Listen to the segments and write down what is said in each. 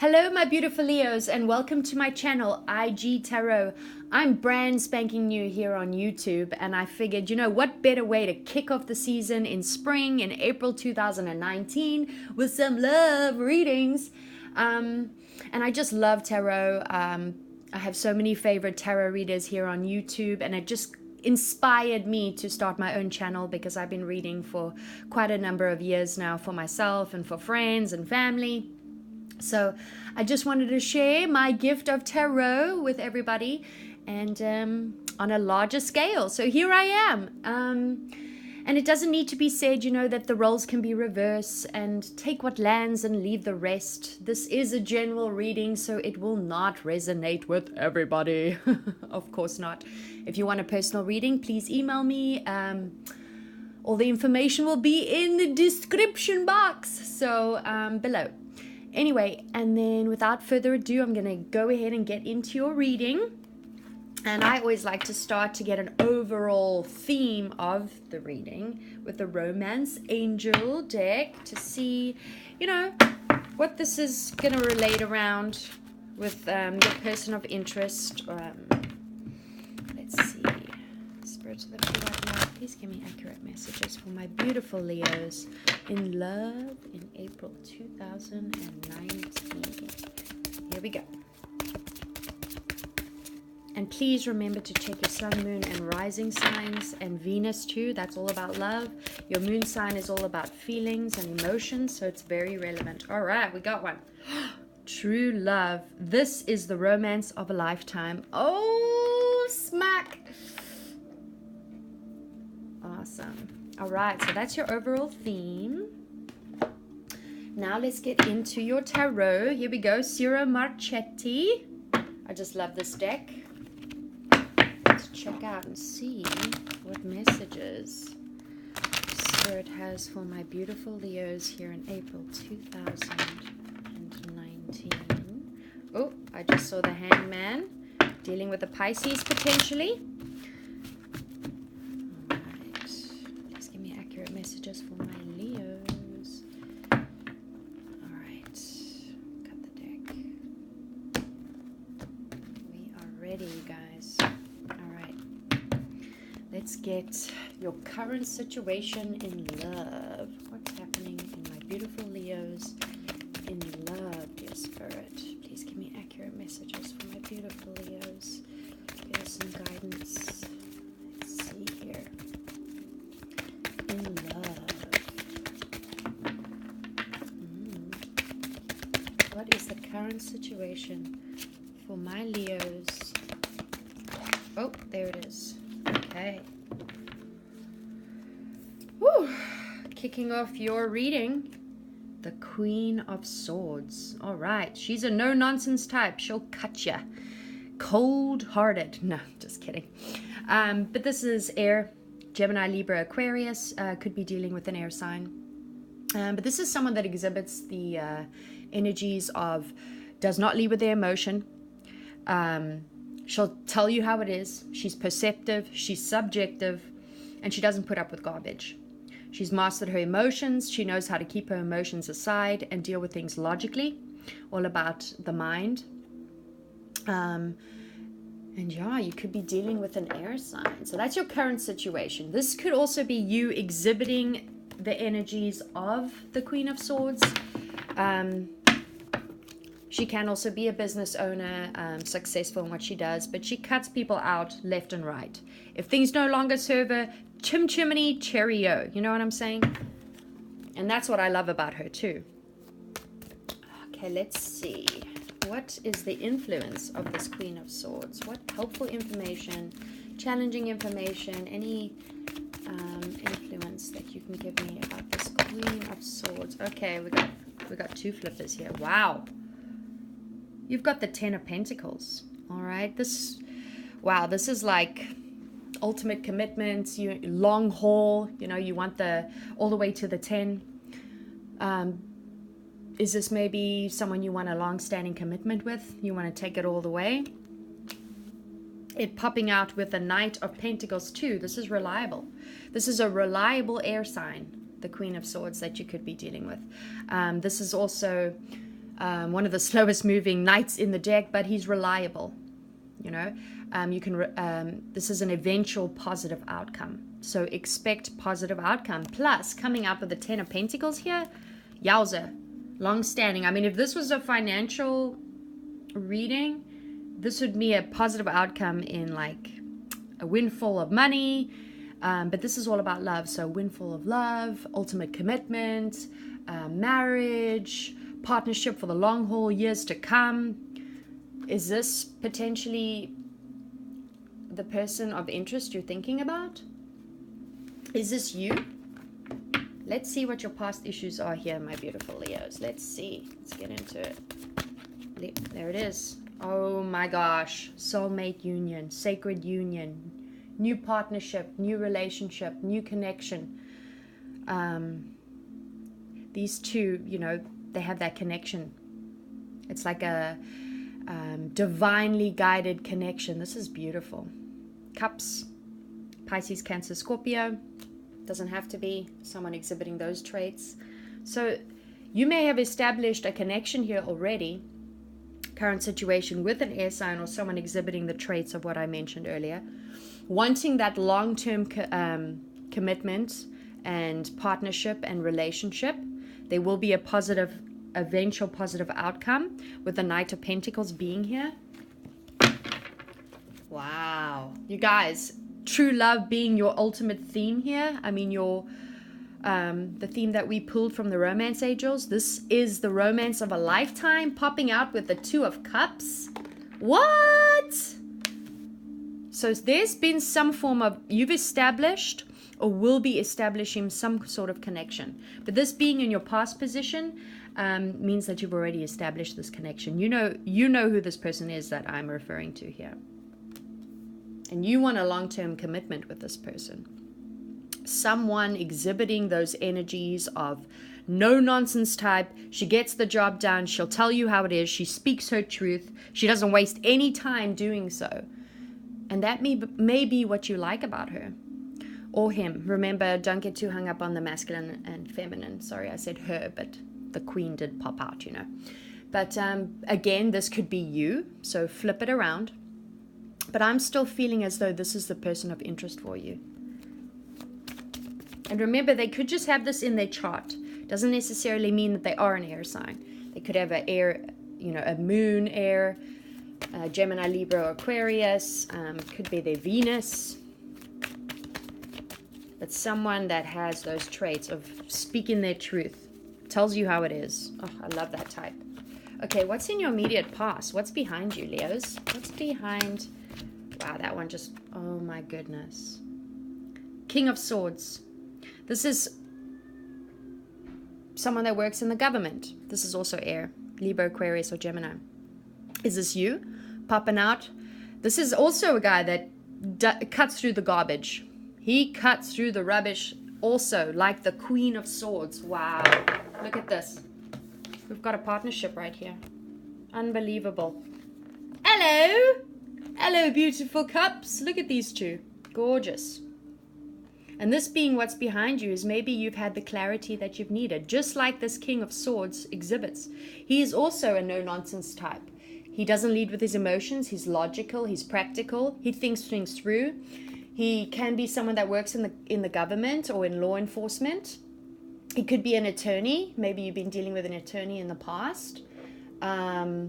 Hello, my beautiful Leos, and welcome to my channel, IGTAROT. I'm brand spanking new here on YouTube, and I figured, what better way to kick off the season in spring, in April 2019, with some love readings. And I just love tarot. I have so many favorite tarot readers here on YouTube, and it just inspired me to start my own channel because I've been reading for quite a number of years now for myself and for friends and family. So I just wanted to share my gift of tarot with everybody, and on a larger scale. So here I am. And it doesn't need to be said, that the roles can be reversed and take what lands and leave the rest. This is a general reading, so it will not resonate with everybody. Of course not. If you want a personal reading, please email me. All the information will be in the description box, so below. Anyway, and then without further ado, I'm going to go ahead and get into your reading. And I always like to start to get an overall theme of the reading with the Romance Angel deck to see, what this is going to relate around with your person of interest. Let's see. Spirit of the True White Light, please give me accurate messages for my beautiful Leos in love in April 2019. Here we go. And please remember to check your sun, moon, and rising signs, and Venus too. That's all about love. Your moon sign is all about feelings and emotions, so it's very relevant. All right, we got one. True love. This is the romance of a lifetime. Oh, smack. Awesome. All right, so that's your overall theme. Now let's get into your tarot. Here we go. Ciro Marchetti. I just love this deck. Let's check out and see what messages Spirit has for my beautiful Leos here in April 2019. Oh, I just saw the Hangman dealing with the Pisces potentially. Messages for my Leos. All right, cut the deck. We are ready, you guys. All right, let's get your current situation in love. What's happening in my beautiful Leos in love, dear Spirit? Please give me accurate messages for my beautiful Leos. Give us some guidance. Let's see here. In love. What is the current situation for my Leos? Oh, there it is. Okay. Woo. Kicking off your reading, the Queen of Swords. All right. She's a no-nonsense type. She'll cut ya. Cold-hearted. No, just kidding. But this is air. Gemini, Libra, Aquarius, could be dealing with an air sign. But this is someone that exhibits the energies of, does not lead with their emotion. She'll tell you how it is. She's perceptive, she's subjective, and she doesn't put up with garbage. She's mastered her emotions. She knows how to keep her emotions aside and deal with things logically. All about the mind. And yeah, you could be dealing with an air sign. So that's your current situation. This could also be you exhibiting the energies of the Queen of Swords. She can also be a business owner, successful in what she does, but she cuts people out left and right. If things no longer serve her, chimney cherry-o. You know what I'm saying? And that's what I love about her too. Okay, let's see. What is the influence of this Queen of Swords? What helpful information, challenging information, any influence that you can give me about this Queen of Swords? Okay, we got two flippers here. Wow. You've got the Ten of Pentacles. All right. This is like ultimate commitment, long haul, you want all the way to the 10. Is this maybe someone you want a long-standing commitment with? You want to take it all the way? It popping out with the Knight of Pentacles too. This is reliable. This is a reliable air sign, the Queen of Swords that you could be dealing with. This is also one of the slowest moving knights in the deck, but he's reliable. You know, this is an eventual positive outcome. So expect positive outcome. Plus, coming up with the 10 of Pentacles here, yowza, long-standing. I mean, if this was a financial reading, this would be a positive outcome in like a windfall of money. But this is all about love. So windfall of love, ultimate commitment, marriage, partnership for the long haul, years to come. Is this potentially the person of interest you're thinking about? Is this you? Let's see what your past issues are here, my beautiful Leos. Let's see. Let's get into it. There it is. Oh my gosh. Soulmate union, sacred union, new partnership, new relationship, new connection. These two, you know, they have that connection. It's like a divinely guided connection. This is beautiful. Cups, Pisces, Cancer, Scorpio. Doesn't have to be someone exhibiting those traits. So you may have established a connection here already, current situation with an air sign or someone exhibiting the traits of what I mentioned earlier, wanting that long-term commitment and partnership and relationship. There will be a positive, eventual positive outcome with the Knight of Pentacles being here. Wow. You guys, true love being your ultimate theme here. I mean, the theme that we pulled from the Romance Angels. This is the romance of a lifetime, popping out with the Two of Cups. What? So there's been some form of, you've established or will be establishing some sort of connection. But this being in your past position means that you've already established this connection. You know who this person is that I'm referring to here. And you want a long-term commitment with this person. Someone exhibiting those energies of no-nonsense type. She gets the job done. She'll tell you how it is. She speaks her truth. She doesn't waste any time doing so. And that may be what you like about her. Or him. Remember, don't get too hung up on the masculine and feminine. Sorry, I said her, but the queen did pop out, you know. But again, this could be you. So flip it around. But I'm still feeling as though this is the person of interest for you. And remember, they could just have this in their chart. Doesn't necessarily mean that they are an air sign. They could have an air, you know, a moon air, Gemini, Libra, Aquarius. Could be their Venus. But someone that has those traits of speaking their truth. Tells you how it is. Oh, I love that type. Okay, what's in your immediate past? What's behind you, Leos? What's behind... Wow, that one just... Oh, my goodness. King of Swords. This is someone that works in the government. This is also air. Libra, Aquarius, or Gemini. Is this you? Popping out. This is also a guy that cuts through the garbage. He cuts through the rubbish also, like the Queen of Swords. Wow. Look at this. We've got a partnership right here. Unbelievable. Hello. Hello, beautiful cups. Look at these two. Gorgeous. And this being what's behind you is maybe you've had the clarity that you've needed. Just like this King of Swords exhibits. He is also a no-nonsense type. He doesn't lead with his emotions. He's logical. He's practical. He thinks things through. He can be someone that works in the government or in law enforcement. He could be an attorney. Maybe you've been dealing with an attorney in the past. Wow,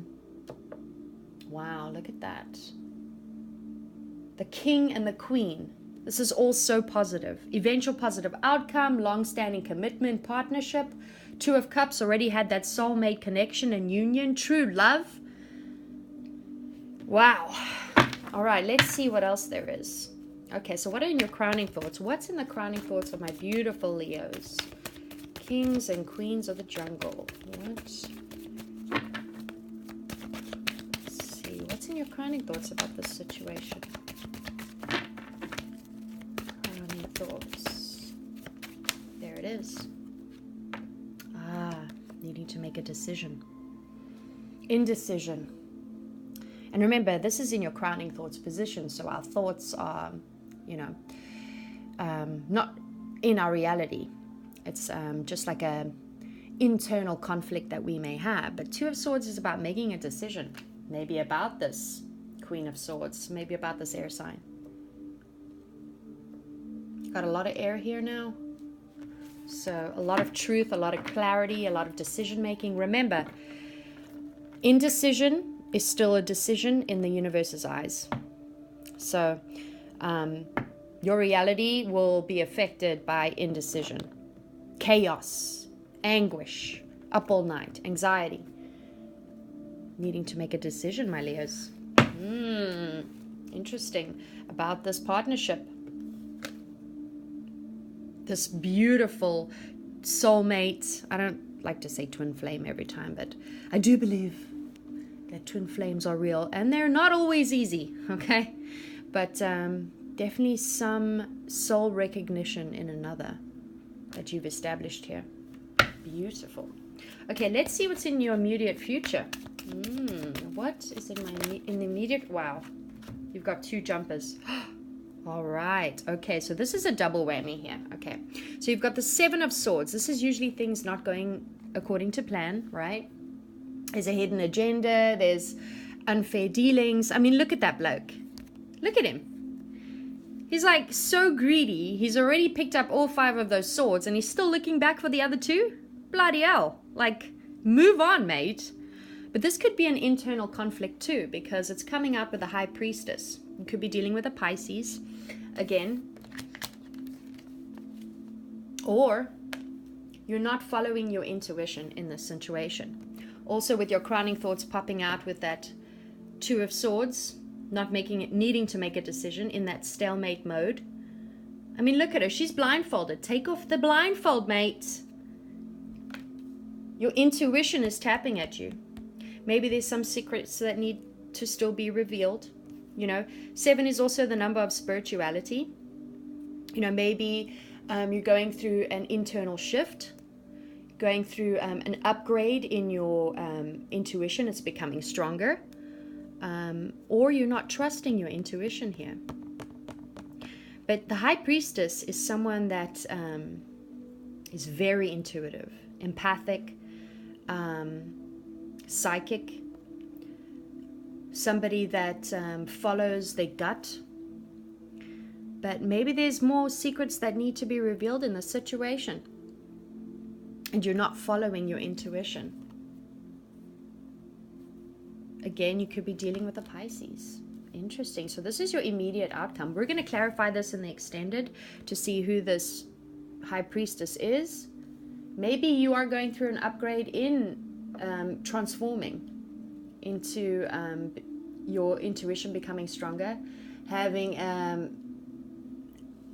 look at that. The King and the Queen. This is all so positive. Eventual positive outcome, long-standing commitment, partnership. Two of Cups already had that soulmate connection and union. True love. Wow. All right, let's see what else there is. Okay, so what are in your crowning thoughts? What's in the crowning thoughts of my beautiful Leos? Kings and Queens of the Jungle. Let's see. What's in your crowning thoughts about this situation? Crowning thoughts. There it is. Needing to make a decision. Indecision. And remember, this is in your crowning thoughts position, so our thoughts are, you know, not in our reality. It's just like a internal conflict that we may have. But Two of Swords is about making a decision, maybe about this Queen of Swords, maybe about this air sign. Got a lot of air here now. So a lot of truth, a lot of clarity, a lot of decision making. Remember, indecision is still a decision in the universe's eyes. So your reality will be affected by indecision, chaos, anguish, up all night, anxiety, needing to make a decision, my Leos. Interesting about this partnership. This beautiful soulmate. I don't like to say twin flame every time, but I do believe that twin flames are real, and they're not always easy, okay? But definitely some soul recognition in another that you've established here. Beautiful. Okay, let's see what's in your immediate future. What is in the immediate? Wow, you've got 2 jumpers. All right. Okay, so this is a double whammy here. Okay, so you've got the 7 of Swords. This is usually things not going according to plan, right? There's a hidden agenda. There's unfair dealings. I mean, look at that bloke. Look at him. He's like so greedy. He's already picked up all 5 of those swords and he's still looking back for the other 2. Bloody hell. Like, move on, mate. But this could be an internal conflict too, because it's coming out with the High Priestess. You could be dealing with a Pisces again. Or you're not following your intuition in this situation. Also with your crowning thoughts popping out with that 2 of Swords, not making it, needing to make a decision in that stalemate mode. I mean, look at her. She's blindfolded. Take off the blindfold, mate. Your intuition is tapping at you. Maybe there's some secrets that need to still be revealed. You know, 7 is also the number of spirituality. You know, maybe you're going through an internal shift, going through an upgrade in your intuition. It's becoming stronger. Or you're not trusting your intuition here. But the High Priestess is someone that is very intuitive, empathic, psychic, somebody that follows their gut. But maybe there's more secrets that need to be revealed in the situation, and you're not following your intuition. Again, you could be dealing with a Pisces. Interesting. So this is your immediate outcome. We're going to clarify this in the extended to see who this High Priestess is. Maybe you are going through an upgrade in transforming into your intuition becoming stronger, having an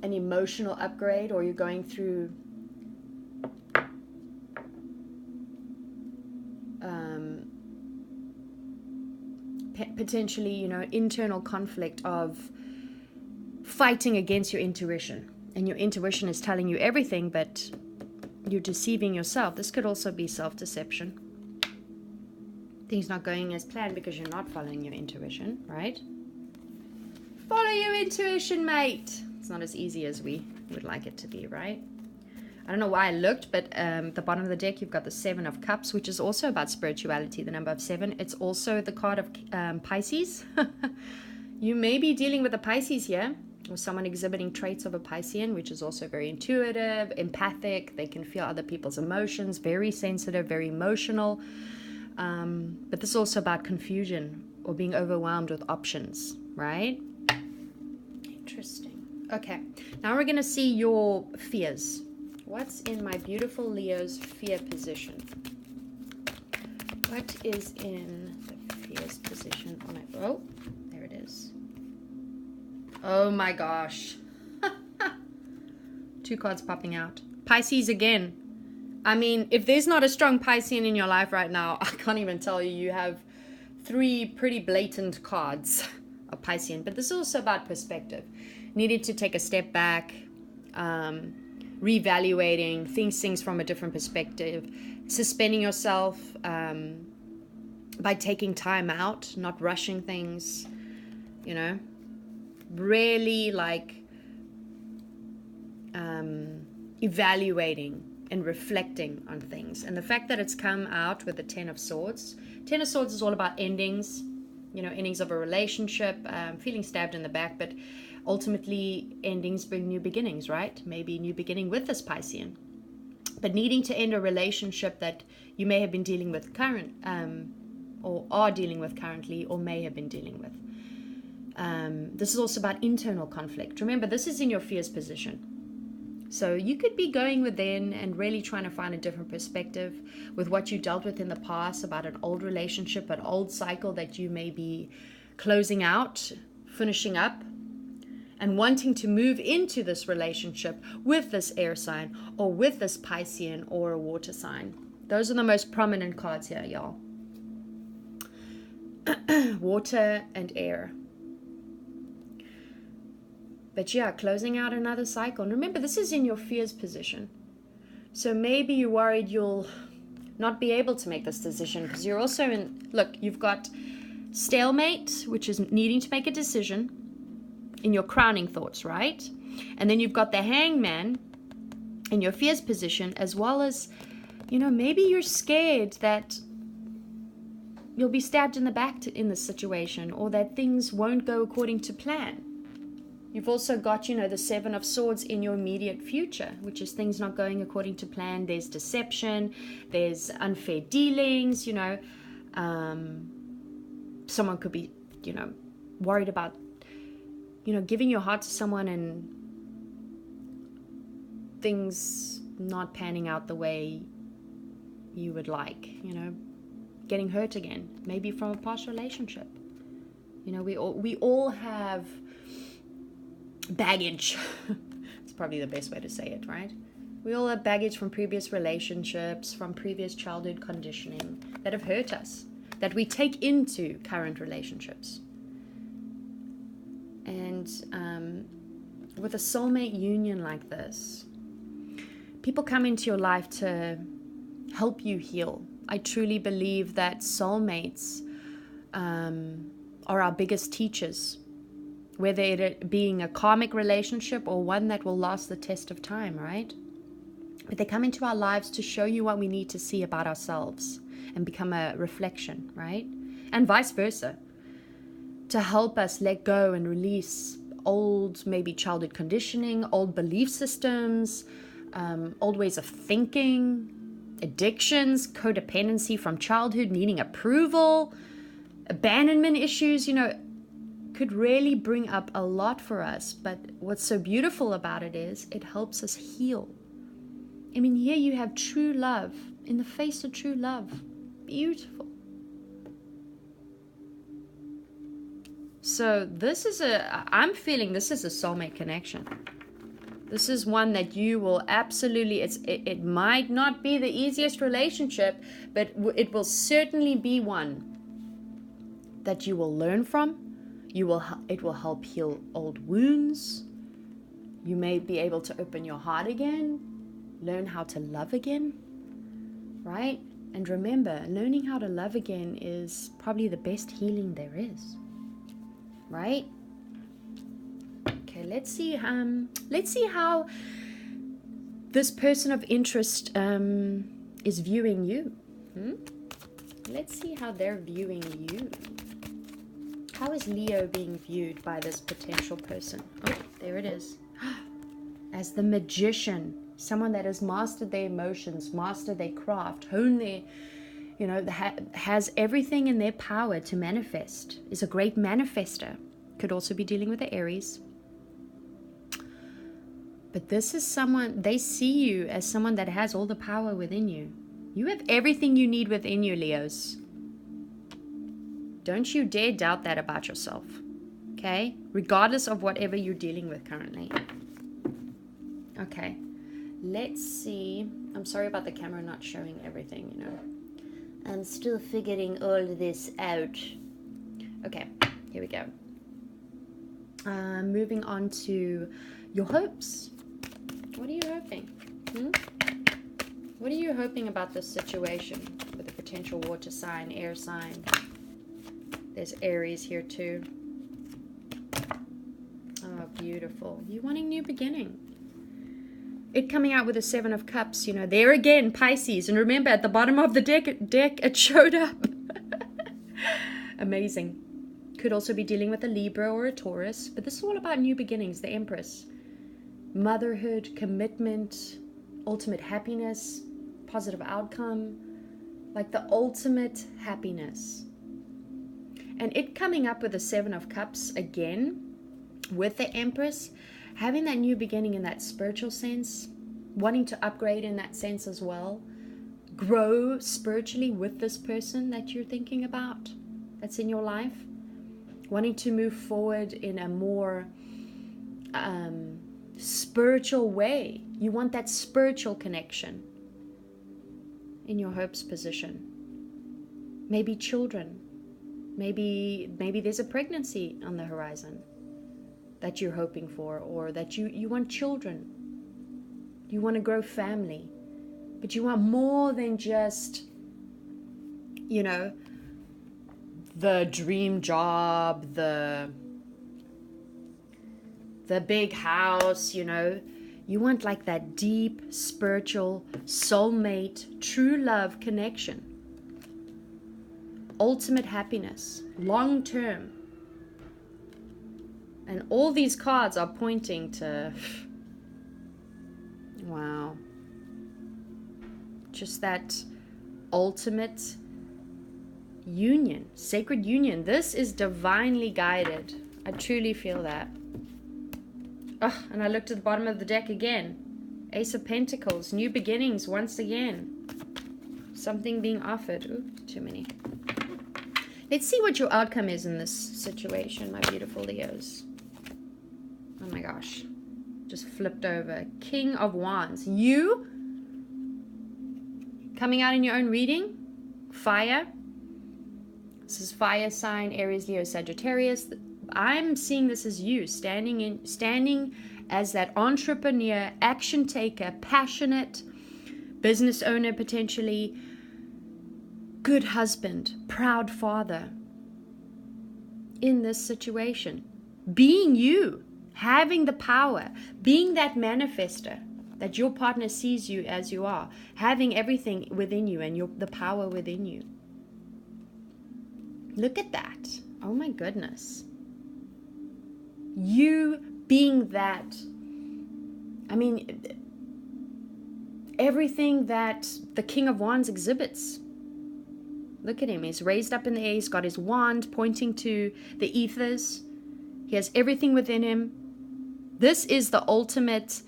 emotional upgrade, or you're going through potentially, you know, internal conflict of fighting against your intuition, and your intuition is telling you everything, but you're deceiving yourself. This could also be self-deception. Things not going as planned because you're not following your intuition, right? Follow your intuition, mate. It's not as easy as we would like it to be, right? I don't know why I looked, but the bottom of the deck, you've got the 7 of Cups, which is also about spirituality, the number of 7. It's also the card of Pisces. You may be dealing with a Pisces here, or someone exhibiting traits of a Piscean, which is also very intuitive, empathic. They can feel other people's emotions, very sensitive, very emotional. But this is also about confusion or being overwhelmed with options, right? Interesting. Okay, now we're going to see your fears. What's in my beautiful Leo's fear position? What is in the fears position on it? Oh, there it is. Oh my gosh. 2 cards popping out. Pisces again. I mean, if there's not a strong Piscean in your life right now, I can't even tell you. You have 3 pretty blatant cards of Piscean. But this is also about perspective. Needed to take a step back, reevaluating things from a different perspective, suspending yourself by taking time out, not rushing things, you know, really like evaluating and reflecting on things. And the fact that it's come out with the Ten of Swords. Ten of Swords is all about endings, you know, endings of a relationship, feeling stabbed in the back, but ultimately endings bring new beginnings, right? Maybe new beginning with this Piscean. But needing to end a relationship that you may have been dealing with or are dealing with currently, or may have been dealing with. This is also about internal conflict. Remember, this is in your fears position. So you could be going within and really trying to find a different perspective with what you dealt with in the past about an old relationship, an old cycle that you may be closing out, finishing up, and wanting to move into this relationship with this air sign or with this Piscean or a water sign. Those are the most prominent cards here, y'all. Water and air. But yeah, closing out another cycle. And remember, this is in your fears position. So maybe you're worried you'll not be able to make this decision because you're also in, look, you've got stalemate, which is needing to make a decision in your crowning thoughts, right? And then you've got the hangman in your fears position, as well as, you know, maybe you're scared that you'll be stabbed in the back in this situation, or that things won't go according to plan. You've also got, you know, the Seven of Swords in your immediate future, which is things not going according to plan. There's deception, there's unfair dealings, you know. Someone could be, you know, worried about, you know, giving your heart to someone and things not panning out the way you would like, you know, getting hurt again, maybe from a past relationship. You know, we all have baggage. It's probably the best way to say it, right? We all have baggage from previous relationships, from previous childhood conditioning that have hurt us, that we take into current relationships. And with a soulmate union like this, people come into your life to help you heal. I truly believe that soulmates are our biggest teachers, whether it being a karmic relationship or one that will last the test of time, right? But they come into our lives to show you what we need to see about ourselves and become a reflection, right? And vice versa, to help us let go and release old, maybe childhood conditioning, old belief systems, old ways of thinking, addictions, codependency from childhood, needing approval, abandonment issues, you know, could really bring up a lot for us. But what's so beautiful about it is it helps us heal. I mean, here you have true love in the face of true love. Beautiful. So this is I'm feeling this is a soulmate connection. This is one that you will absolutely, it might not be the easiest relationship, but it will certainly be one that you will learn from. It will help heal old wounds. You may be able to open your heart again, learn how to love again, right? And remember, learning how to love again is probably the best healing there is, right? Okay, let's see how this person of interest is viewing you. Let's see how they're viewing you. How is Leo being viewed by this potential person? Oh, there it is. As the magician, someone that has mastered their emotions, mastered their craft, honed their, you know, has everything in their power to manifest, is a great manifester. Could also be dealing with the Aries. But this is someone, they see you as someone that has all the power within you. You have everything you need within you, Leos. Don't you dare doubt that about yourself, okay? Regardless of whatever you're dealing with currently. Okay, let's see. I'm sorry about the camera not showing everything, you know. I'm still figuring all this out. Okay, here we go. Moving on to your hopes. What are you hoping? What are you hoping about this situation with a potential water sign, air sign? There's Aries here too. Oh, beautiful. You wanting new beginning. it coming out with a Seven of Cups, you know, there again, Pisces. And remember, at the bottom of the deck it showed up. Amazing. Could also be dealing with a Libra or a Taurus. But this is all about new beginnings, the Empress. Motherhood, commitment, ultimate happiness, positive outcome. Like the ultimate happiness. And it coming up with a Seven of Cups again, with the Empress, having that new beginning in that spiritual sense, wanting to upgrade in that sense as well, grow spiritually with this person that you're thinking about, that's in your life, wanting to move forward in a more spiritual way. You want that spiritual connection in your hopes position. Maybe children. Maybe there's a pregnancy on the horizon that you're hoping for, or that you want children. You want to grow family. But you want more than just, you know, the dream job, the big house, you know. You want like that deep, spiritual, soulmate, true love connection. Ultimate happiness, long term. And all these cards are pointing to, wow, just that ultimate union, sacred union. This is divinely guided. I truly feel that. Oh, and I looked at the bottom of the deck again. Ace of Pentacles, new beginnings once again. Something being offered. Ooh, too many. Let's see what your outcome is in this situation, my beautiful Leos. Oh my gosh. Just flipped over. King of Wands. You coming out in your own reading. Fire. This is fire sign, Aries, Leo, Sagittarius. I'm seeing this as you standing as that entrepreneur, action taker, passionate business owner potentially, good husband, proud father in this situation. Being you, having the power, being that manifester that your partner sees you as you are, having everything within you and the power within you. Look at that. Oh my goodness. You being that, I mean, everything that the King of Wands exhibits. Look at him. He's raised up in the air. He's got his wand pointing to the ethers. He has everything within him. This is the ultimate,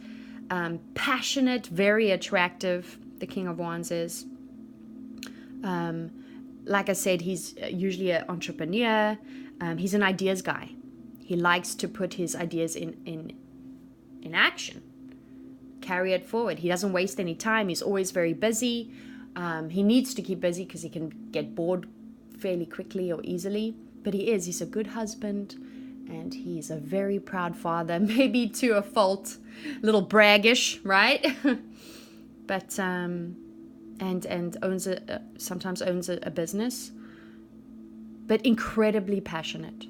passionate, very attractive, the King of Wands is. Like I said, he's usually an entrepreneur. He's an ideas guy. He likes to put his ideas in action, carry it forward. He doesn't waste any time. He's always very busy. He needs to keep busy because he can get bored fairly quickly or easily. But he's a good husband, and he's a very proud father, maybe to a fault, a little braggish, right? But and sometimes owns a business, but incredibly passionate.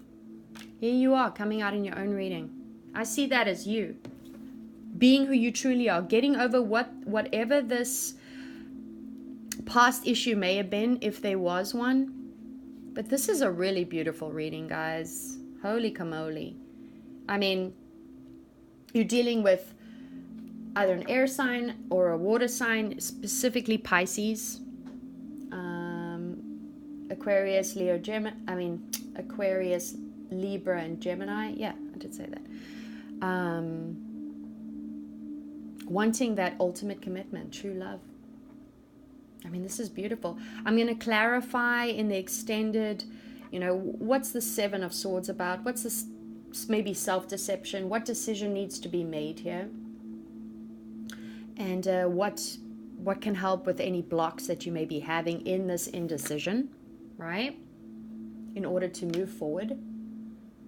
Here you are, coming out in your own reading. I see that as you being who you truly are, getting over whatever this past issue may have been, if there was one. But this is a really beautiful reading, guys. Holy camole. I mean, you're dealing with either an air sign or a water sign, specifically Pisces, Aquarius, Aquarius, Libra, and Gemini. Yeah, I did say that. Wanting that ultimate commitment, true love. I mean, this is beautiful. I'm going to clarify in the extended, what's the Seven of Swords about? What's this, maybe self-deception? What decision needs to be made here? And what can help with any blocks that you may be having in this indecision, right? In order to move forward.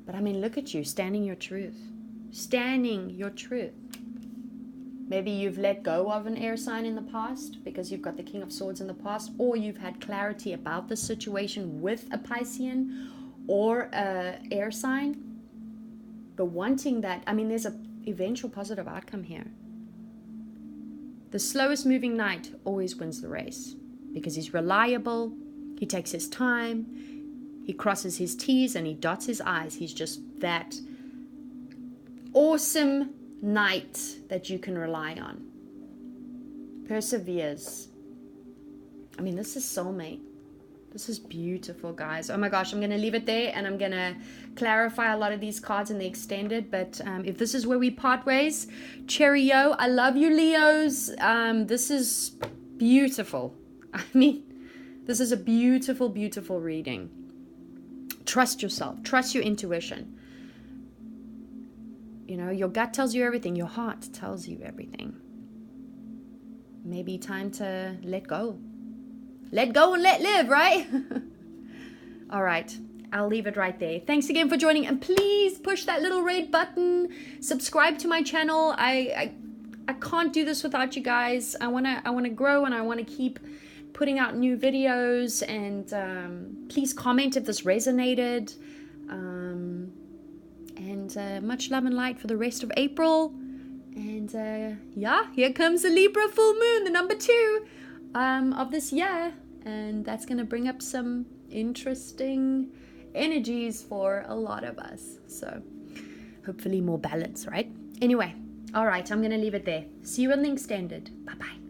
But I mean, look at you, standing your truth. Standing your truth. Maybe you've let go of an air sign in the past because you've got the King of Swords in the past, or you've had clarity about the situation with a Piscean or a air sign. But wanting that, I mean, there's an eventual positive outcome here. The slowest moving knight always wins the race because he's reliable, he takes his time, he crosses his T's and he dots his I's. He's just that awesome knight that you can rely on. Perseveres. I mean, this is soulmate. This is beautiful, guys. Oh my gosh, I'm going to leave it there and I'm going to clarify a lot of these cards in the extended. But if this is where we part ways, cheerio. I love you, Leos. This is beautiful. I mean, this is a beautiful, beautiful reading. Trust yourself. Trust your intuition. You know, your gut tells you everything. Your heart tells you everything. Maybe time to let go. Let go and let live, right? All right. I'll leave it right there. Thanks again for joining. And please push that little red button. Subscribe to my channel. I can't do this without you guys. I wanna grow and I want to keep putting out new videos. And please comment if this resonated. And much love and light for the rest of April. And yeah, here comes the Libra full moon, the number 2 of this year. And that's going to bring up some interesting energies for a lot of us. So hopefully more balance, right? Anyway, all right, I'm going to leave it there. See you in the extended. Bye-bye.